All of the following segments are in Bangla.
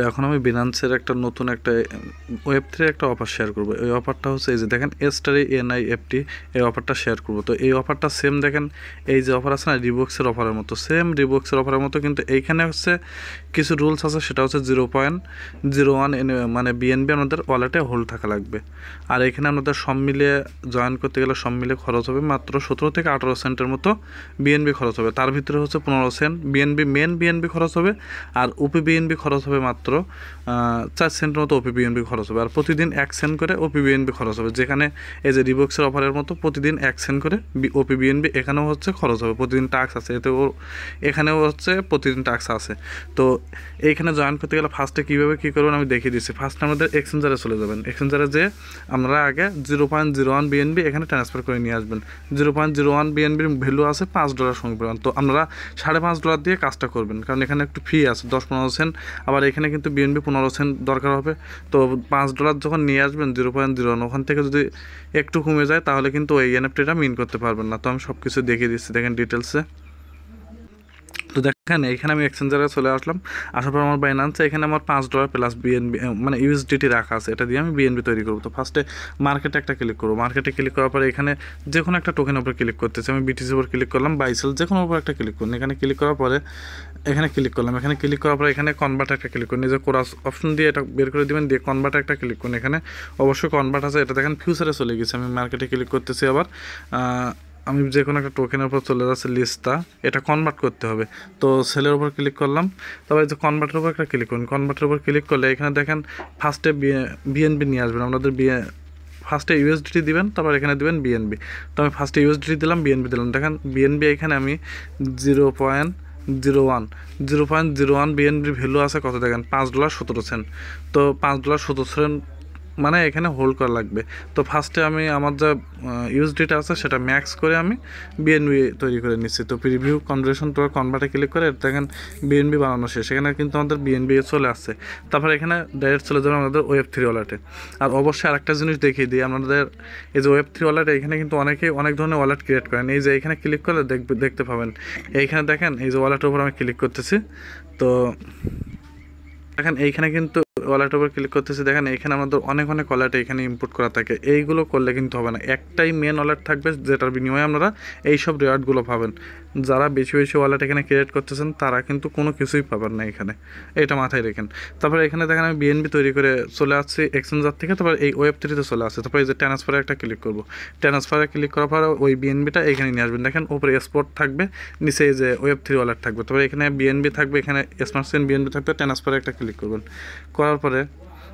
এখন আমি বিনান্সের একটা নতুন একটা ওয়েব3 একটা অফার শেয়ার করব। এই অফারটা হচ্ছে এই যে দেখেন STARNIFT, এই অফারটা শেয়ার করব। তো এই অফারটা সেম দেখেন, এই যে অফার আছে না রিবক্সের অফারের মতো, সেম রিবক্সের অফারের মতো, কিন্তু এইখানে হচ্ছে কিছু রুলস আছে। সেটা হচ্ছে 0.01 মানে বিএনবি আমাদের ওয়ালেটে হোল্ড থাকা লাগবে। আর এখানে আমাদের সব মিলিয়ে জয়েন করতে গেলে সব মিলিয়ে খরচ হবে মাত্র 17 থেকে 18 সেন্টের মতো বিএনবি খরচ হবে। তার ভিতরে হচ্ছে 15 সেন্ট বিএনবি মেন বিএনবি খরচ হবে, আর ওপি বিএনবি খরচ হবে মাত্র 4 সেন্টের মতো ওপি বিএনবি খরচ হবে। আর প্রতিদিন 1 সেন্ট করে ওপি বিএনবি খরচ হবে। যেখানে এই যে রিবক্সের অফারের মতো প্রতিদিন 1 সেন্ট করে ওপি বিএনবি এখানেও হচ্ছে খরচ হবে। প্রতিদিন টাক্স আছে, এখানেও হচ্ছে প্রতিদিন টাক্স আছে। তো এইখানে জয়েন করতে গেলে ফার্স্টে কীভাবে কী করবেন আমি দেখিয়ে দিচ্ছি। ফার্স্টে আমাদের এক্সচেঞ্জারে চলে যাবেন। এক্সচেঞ্জারে যে আমরা আগে 0.01 বিএনবি এখানে ট্রান্সফার করে নিয়ে আসবেন। 0.01 বিএনবির ভ্যালু আছে $5 সমপরিমাণ। তো আমরা $5.5 দিয়ে কাজটা করবেন, কারণ এখানে একটু ফি আছে 10-15 সেন্ট। আবার এখানে কিন্তু বিএনবি 15 সেন্ট দরকার হবে। তো $5 যখন নিয়ে আসবেন 0.01, ওখান থেকে যদি একটু কমে যায় তাহলে কিন্তু ওই এনএফটিটা মিন করতে পারবেন না। তো আমি সব কিছু দেখিয়ে দিচ্ছি দেখেন ডিটেলসে। তো দেখেন এইখানে আমি এক্সচেঞ্জারে চলে আসলাম। আসার পর আমার বাইন্যান্সে এখানে আমার $5 প্লাস বিএনবি মানে ইউএসডিটি রাখা আছে। এটা দিয়ে আমি বিএনবি তৈরি করবো। তো ফার্স্টে মার্কেটে একটা ক্লিক করবো। মার্কেটে ক্লিক করার পরে এখানে যে কোনো একটা টোকেনের উপর ক্লিক করতেছি। আমি বিটিসির উপর ক্লিক করলাম, বাইসেল যে কোনো উপর একটা ক্লিক করুন। এখানে ক্লিক করার পরে এখানে ক্লিক করলাম। এখানে ক্লিক করার পরে এখানে কনভার্ট একটা ক্লিক করুন। নিজের কোরাস অপশন দিয়ে এটা বের করে দেবেন, দিয়ে কনভার্ট একটা ক্লিক করুন। এখানে অবশ্যই কনভার্ট আছে। এটা দেখেন ফিউচারে চলে গেছে। আমি মার্কেটে ক্লিক করতেছি। আবার আমি যে কোনো একটা টোকেনের উপর চলে যাচ্ছে লিস্টটা, এটা কনভার্ট করতে হবে। তো সেলের উপর ক্লিক করলাম। তারপরে যে কনভার্টের উপর একটা ক্লিক করুন। কনভার্টের উপর ক্লিক করলে এখানে দেখেন ফার্স্টে বিএনবি নিয়ে আসবেন। আপনাদের ফার্স্টে ইউএসডিটি দিবেন, তারপর এখানে দিবেন বিএনবি। তো আমি ফার্স্টে ইউএসডিটি দিলাম, বিএনবি দিলাম। দেখেন বিএনবি এখানে আমি 0.01 বিএনবির ভ্যালু আছে কত দেখেন, $5.17। তো $5.17 মানে এখানে হোল্ড করা লাগবে। তো ফার্স্টে আমি আমার যা ইউএসডিটা আছে সেটা ম্যাক্স করে আমি বিএনবি তৈরি করে নিচ্ছি। তো প্রিভিউ কনভার্সন তো কনভার্টে ক্লিক করে দেখেন বিএনবি বানানো শেষ। এখানে কিন্তু আমাদের বিএনবি চলে আসছে। তারপর এখানে ডাইরেক্ট চলে যাবে আমাদের ওয়েব3 ওয়ালেটে। আর অবশ্যই আরেকটা জিনিস দেখিয়ে দিই, আমাদের এই যে ওয়েব3 ওয়ালেটে এখানে কিন্তু অনেকেই অনেক ধরনের ওয়ালেট ক্রিয়েট করেন। এই যে এখানে ক্লিক করলে দেখতে পাবেন, এইখানে দেখেন এই যে ওয়ালেটের উপর আমি ক্লিক করতেছি। তো দেখেন এইখানে কিন্তু ওয়ালেটের উপর ক্লিক করতেছি। দেখেন এইখানে আমাদের অনেক ওয়ালেট এখানে ইম্পোর্ট করা থাকে। এইগুলো করলে কিন্তু হবে না, একটাই মেন ওয়ালেট থাকবে যেটার বিনিময়ে আপনারা এইসব রিওয়ার্ডগুলো পাবেন। যারা বেশি ওয়ালেট এখানে ক্রিয়েট করতেছেন তারা কিন্তু কোনো কিছুই পাবেন না এখানে, এটা মাথায় রেখেন। তারপরে এখানে দেখেন আমি বিএনবি তৈরি করে চলে আসছি এক্সচেঞ্জার থেকে। তারপর এই ওয়েব3তে চলে আসছে। তারপর এই যে ট্রান্সফারে একটা ক্লিক করবো। ট্রান্সফারে ক্লিক করার পর ওই বিএনবিটা এখানে নিয়ে আসবেন। দেখেন উপরে এক্সপোর্ট থাকবে, নিচে এই যে ওয়েব3 ওয়ালেট থাকবে। তারপরে এখানে বিএনবি থাকবে, এখানে স্মার্ট চেইন বিএনবি থাকবে। ট্রান্সফারে একটা ক্লিক করবেন। করার পরে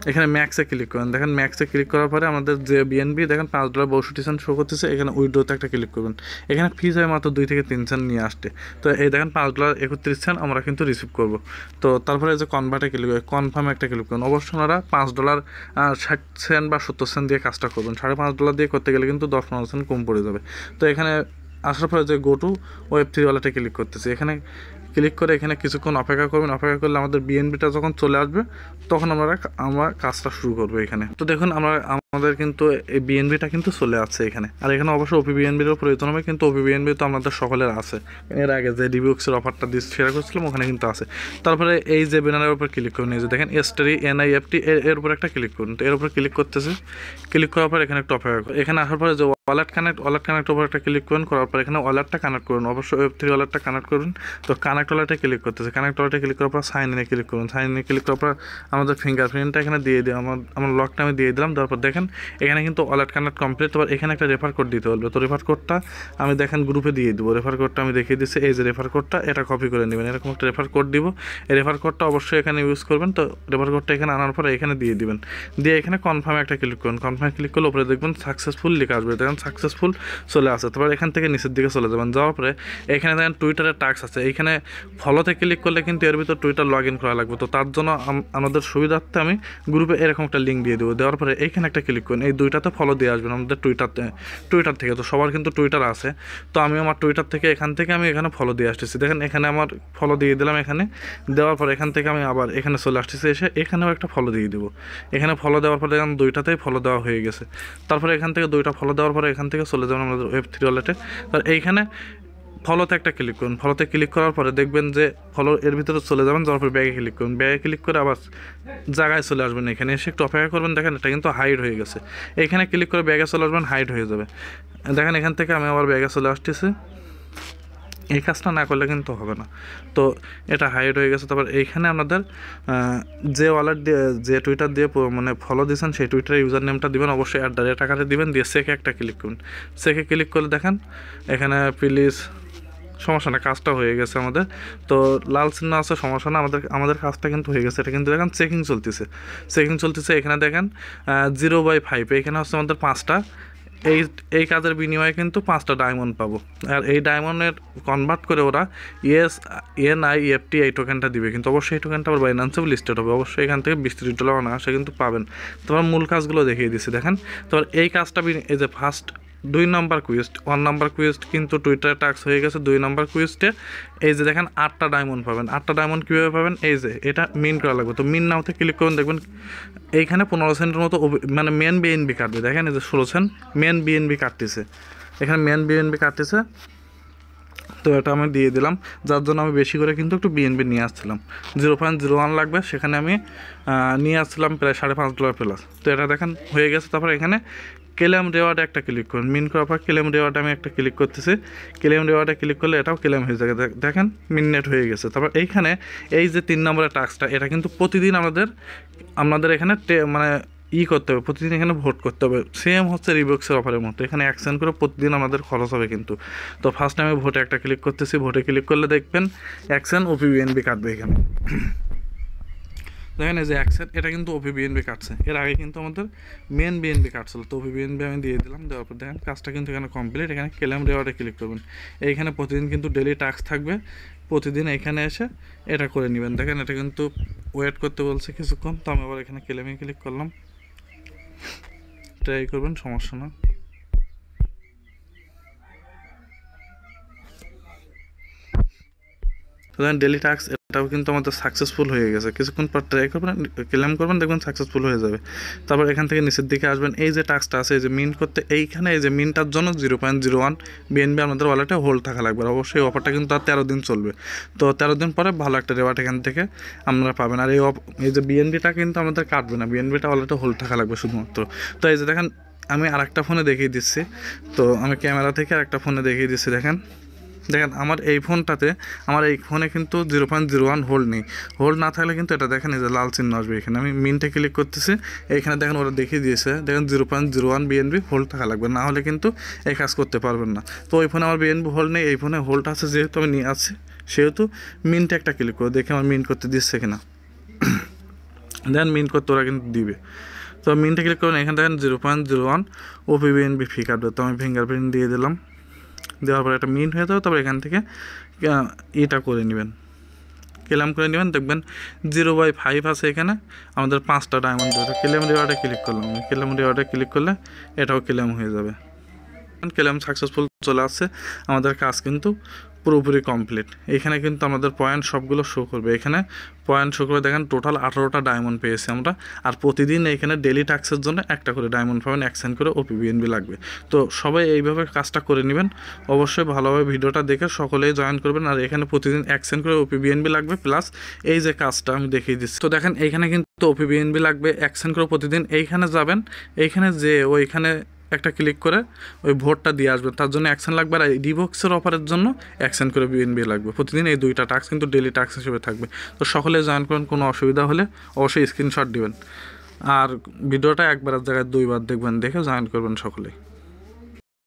এখানে ম্যাক্সে ক্লিক করেন। দেখেন ম্যাক্সে ক্লিক করার পরে আমাদের যে বিএনবি দেখেন $5.62 শো করতেছে। এখানে উইথড্রোতে একটা ক্লিক করবেন। এখানে ফিজ হয় মাত্র 2 থেকে 3 সেন্ট নিয়ে আসতে। তো এই দেখেন $5.31 আমরা কিন্তু রিসিভ করব। তো তারপরে যে কনভার্টে ক্লিক করে কনফার্মে একটা ক্লিক করুন। অবশ্যই ওনারা $5.60 বা 70 সেন্ট দিয়ে কাজটা করবেন। $5.5 দিয়ে করতে গেলে কিন্তু 10-15 সেন্ট কম পড়ে যাবে। তো এখানে আসার পরে যে গো টু ওয়েব3 ওয়ালেটে ক্লিক করতেছি। এখানে ক্লিক করে এখানে কিছুক্ষণ অপেক্ষা করবেন। অপেক্ষা করলে আমাদের বিএনবিটা যখন চলে আসবে তখন আমরা কাজটা শুরু করবো এখানে। তো দেখুন আমাদের কিন্তু এই বিএনবিটা কিন্তু চলে আসছে এখানে। আর এখানে অবশ্যই ওপি বিএনবিরও প্রয়োজন হবে, কিন্তু ওপি বিএনবি তো আমাদের সকলের আছে। এর আগে যে রিবক্সের অফারটা শেয়ার করছিলাম ওখানে কিন্তু আছে। তারপরে এই যে ব্যানারের উপর ক্লিক করুন। এই যে দেখেন STARNIFT এর উপর একটা ক্লিক করুন। তো এর উপর ক্লিক করতেছে। ক্লিক করার পর এখানে একটু অপেক্ষা করুন। এখানে আসার পরে যে ওয়ালেট কানেক্ট উপর একটা ক্লিক করুন। করার পর এখানে ওয়ালেটটা কানেক্ট করুন। অবশ্যই ওয়েব3 ওয়ালেটটা কানেক্ট করুন। তো কানেক্ট ওয়ালেটে ক্লিক করতেছে। কানেক্ট ওয়ালেটে ক্লিক করার পর সাইন ইনে ক্লিক করুন। সাইন ইনে ক্লিক করার পর আমাদের ফিঙ্গারপ্রিন্টটা এখানে দিয়ে দিই। আমার লকটা আমি দিয়ে দিলাম। তারপর দেখেন এখানে কিন্তু ওয়ালেট কানেক্ট কমপ্লিট। তারপর এখানে একটা রেফার কোড দিতে বলবে। তো রেফার কোডটা আমি দেখেন গ্রুপে দিয়ে দেবো। রেফার কোডটা আমি দেখিয়ে দিচ্ছি। এই যে রেফার কোডটা, এটা কপি করে নেবেন। এরকম একটা রেফার কোড দিব। এই রেফার কোডটা অবশ্যই এখানে ইউজ করবেন। তো রেফার কোডটা এখানে আনার পরে এখানে দিয়ে দিবেন। দিয়ে এখানে কনফার্মে একটা ক্লিক করুন। কনফার্মে ক্লিক করলে উপরে দেখবেন সাকসেসফুল লেখা আসবে। দেখেন সাকসেসফুল চলে আসে। তারপর এখান থেকে নিচের দিকে চলে যাবেন। যাওয়ার পরে এখানে দেখেন টুইটারের টাস্ক আছে। এইখানে ফলোতে ক্লিক করলে কিন্তু এর ভিতর টুইটার লগ ইন করা লাগবে। তো তার জন্য আমাদের সুবিধার্থে আমি গ্রুপে এরকম একটা লিঙ্ক দিয়ে দেবো। দেওয়ার পরে এইখানে একটা ক্লিক করুন। এই দুইটাতে ফলো দিয়ে আসবেন আমাদের টুইটার থেকে। তো সবার কিন্তু টুইটার আছে। তো আমি আমার টুইটার থেকে আমি এখানে ফলো দিয়ে আসতেছি। দেখেন এখানে আমার ফলো দিয়ে দিলাম। এখানে দেওয়ার পর এখান থেকে আমি আবার এখানে চলে আসতেছি। এসে এখানেও একটা ফলো দিয়ে দেবো। এখানে ফলো দেওয়ার পরে দেখেন দুইটাতেই ফলো দেওয়া হয়ে গেছে। তারপরে এখান থেকে দুইটা ফলো দেওয়ার পরে এখান থেকে চলে যাবেন আমাদের ওয়েব3 ওয়ালেটে। আর এইখানে ফলোতে একটা ক্লিক করুন। ফলোতে ক্লিক করার পরে দেখবেন যে ফলো এর ভিতরে চলে যাবেন, যাওয়ার পর ব্যাগে ক্লিক করুন। ব্যাগে ক্লিক করে আবার জায়গায় চলে আসবেন, এখানে এসে একটু অপেক্ষা করবেন। দেখেন এটা কিন্তু হাইড হয়ে গেছে। এইখানে ক্লিক করে ব্যাগে চলে আসবেন, হাইড হয়ে যাবে। দেখেন এখান থেকে আমি আবার ব্যাগে চলে আসতেছি। এই কাজটা না করলে কিন্তু হবে না। তো এটা হাইড হয়ে গেছে। তারপর এইখানে আপনাদের যে ওয়ালেট দিয়ে, যে টুইটার দিয়ে মানে ফলো দিয়েছেন, সেই টুইটারের ইউজার নেমটা দিবেন, অবশ্যই @টাকাটা দিবেন, দিয়ে সেকে একটা ক্লিক করুন। সেকে ক্লিক করলে দেখেন এখানে প্লিজ, সমস্যা না, কাজটা হয়ে গেছে আমাদের। তো লাল চিহ্ন আছে, সমস্যা না, আমাদের কাজটা কিন্তু হয়ে গেছে। এটা কিন্তু দেখেন চেকিং চলতেছে। এখানে দেখেন 0/5, এখানে হচ্ছে আমাদের 5টা। এই কাজের বিনিময়ে কিন্তু 5টা ডায়মন্ড পাবো। আর এই ডায়মন্ডের কনভার্ট করে ওরা NIFT এই টোকেনটা দিবে, কিন্তু অবশ্যই এই টোকেনটা আবার বাইন্যান্সেও লিস্টেড হবে। অবশ্যই এখান থেকে $20 না আসে কিন্তু পাবেন। তোমার মূল কাজগুলো দেখিয়ে দিচ্ছি দেখেন। তোমার এই কাজটা, এই যে ফার্স্ট 2 নম্বর কুইস্ট, 1 নম্বর কুইস্ট কিন্তু টুইটারে টাস্ক হয়ে গেছে। 2 নম্বর কুইস্টে এই যে দেখেন 8টা ডায়মন্ড পাবেন। 8টা ডায়মন্ড কীভাবে পাবেন? এই যে এটা মিন করা লাগবে। তো মিন নাওতে ক্লিক করুন, দেখবেন এইখানে 15 সেন্টের মতো মানে মেন BNB কাটবে। দেখেন এই যে 16 সেন্ট মেন BNB কাটতেছে, এখানে মেন BNB কাটতেছে। তো এটা আমি দিয়ে দিলাম, যার জন্য আমি বেশি করে কিন্তু একটু BNB নিয়ে আসছিলাম। 0.01 লাগবে, সেখানে আমি নিয়ে আসছিলাম প্রায় $5.5 প্লাস। তো এটা দেখেন হয়ে গেছে। তারপর এখানে ক্লেম রিওয়ার্ডে একটা ক্লিক করুন। মিন করার পর ক্লেম রিওয়ার্ডে আমি একটা ক্লিক করতেছি। ক্লেম রিওয়ার্ডে ক্লিক করলে এটাও ক্লেম হয়ে যাবে। দেখেন মিননেট হয়ে গেছে। তারপর এইখানে এই যে 3 নম্বরের টাস্কটা, এটা কিন্তু প্রতিদিন আপনাদের এখানে মানে করতে হবে, প্রতিদিন এখানে ভোট করতে হবে। সেম হচ্ছে রিবক্সের অফারের মতো, এখানে অ্যাকশন করে প্রতিদিন আমাদের খরচ হবে কিন্তু। তো ফার্স্ট আমি ভোটে একটা ক্লিক করতেছি। ভোটে ক্লিক করলে দেখবেন অ্যাকশন OPBNB কাটবে এখানে। দেখেন এই যে অ্যাকশন, এটা কিন্তু OPBNB কাটছে। এর আগে কিন্তু আমাদের মেন BNB কাটছিল। তো OPBNB আমি দিয়ে দিলাম। দেওয়ার পর দেখেন কাজটা কিন্তু এখানে কমপ্লিট। এখানে ক্লেম রিওয়ার্ডে ক্লিক করবেন। এইখানে প্রতিদিন কিন্তু ডেলি টাস্ক থাকবে, প্রতিদিন এখানে এসে এটা করে নেবেন। দেখেন এটা কিন্তু ওয়েট করতে বলছে কিছুক্ষণ। তো আমি আবার এখানে ক্লেমে ক্লিক করলাম। ট্রাই করবেন, সমস্যা না। ডেলি টাস্ক এটাও কিন্তু আমাদের সাকসেসফুল হয়ে গেছে। কিছুক্ষণ পর ট্রাই করবেন, ক্লেম করবেন, দেখবেন সাকসেসফুল হয়ে যাবে। তারপর এখান থেকে নিচের দিকে আসবেন, এই যে টাস্কটা আছে, এই যে মিন করতে, এইখানে এই যে মিনটার জন্য 0.01 BNB আমাদের ওয়ালেটে হোল্ড থাকা লাগবে। অবশ্যই অফারটা কিন্তু আর 13 দিন চলবে। তো 13 দিন পরে ভালো একটা রেওয়ার্ড এখান থেকে আপনারা পাবেন। আর এই যে BNBটা কিন্তু আমাদের কাটবে না, BNBটা ওয়ালেটে হোল্ড থাকা লাগবে শুধুমাত্র। তো এই যে দেখেন আমি আরেকটা ফোনে দেখিয়ে দিচ্ছি। তো আমি ক্যামেরা থেকে আরেকটা ফোনে দেখিয়ে দিচ্ছি। দেখেন আমার এই ফোনটাতে, আমার এই ফোনে কিন্তু 0.01 হোল্ড নেই। হোল্ড না থাকলে কিন্তু এটা দেখেন এই যে লাল চিহ্ন আসবে। এখানে আমি মিনটে ক্লিক করতেছি, এইখানে দেখেন ওরা দেখিয়ে দিয়েছে। দেখেন 0.01 BNB হোল্ড থাকা লাগবে, না হলে কিন্তু এই কাজ করতে পারবেন না। তো ওই ফোনে আমার BNB হোল্ড নেই, এই ফোনে হোল্ড আছে যেহেতু আমি নিয়ে আসছি, সেহেতু মিনটে একটা ক্লিক করে দেখে আমার মিন করতে দিচ্ছে কিনা। দেন মিন করতে ওরা কিন্তু দিবে। তো মিনটে ক্লিক করুন, এখানে দেখেন 0.01 OPBNB ফি কাটবে। তো আমি ফিঙ্গারপ্রিন্ট দিয়ে দিলাম। দেওয়ার পরে একটা মিন হয়ে যাবে। তারপর এখান থেকে এটা করে নেবেন, ক্লেম করে নেবেন। দেখবেন 0/5 আছে এখানে, আমাদের 5টা ডায়মন্ড দেবে। ক্লেম রিওয়ার্ডে ক্লিক করলাম। ক্লেম রিওয়ার্ডে ক্লিক করলে এটাও ক্লেম হয়ে যাবে। ক্লেম সাকসেসফুল চলে আসছে। আমাদের কাজ কিন্তু পুরোপুরি কমপ্লিট। এখানে কিন্তু আমাদের পয়েন্ট সবগুলো শো করবে। এখানে পয়েন্ট শো করে দেখেন টোটাল 18টা ডায়মন্ড পেয়েছি আমরা। আর প্রতিদিন এখানে ডেলি টাস্কের জন্য একটা করে ডায়মন্ড পাবেন, অ্যাকশন করে OPBNB লাগবে। তো সবাই এইভাবে কাজটা করে নেবেন। অবশ্যই ভালোভাবে ভিডিওটা দেখে সকলেই জয়েন করবেন। আর এখানে প্রতিদিন অ্যাকশন করে OPBNB লাগবে, প্লাস এই যে কাজটা আমি দেখিয়ে দিচ্ছি। তো দেখেন এইখানে কিন্তু OPBNB লাগবে, অ্যাকশন করে প্রতিদিন এইখানে যাবেন। এইখানে যে ওইখানে একটা ক্লিক করে ওই ভোটটা দিয়ে আসবেন, তার জন্য অ্যাকশন লাগবে। আর রিবক্সের অফারের জন্য অ্যাকশন করে BNB লাগবে। প্রতিদিন এই 2টা টাস্ক কিন্তু ডেলি টাস্ক হিসেবে থাকবে। তো সকলে জয়েন করুন। কোনো অসুবিধা হলে অবশ্যই স্ক্রিনশট দিবেন। আর ভিডিওটা একবারের জায়গায় 2বার দেখবেন, দেখে জয়েন করবেন সকলেই।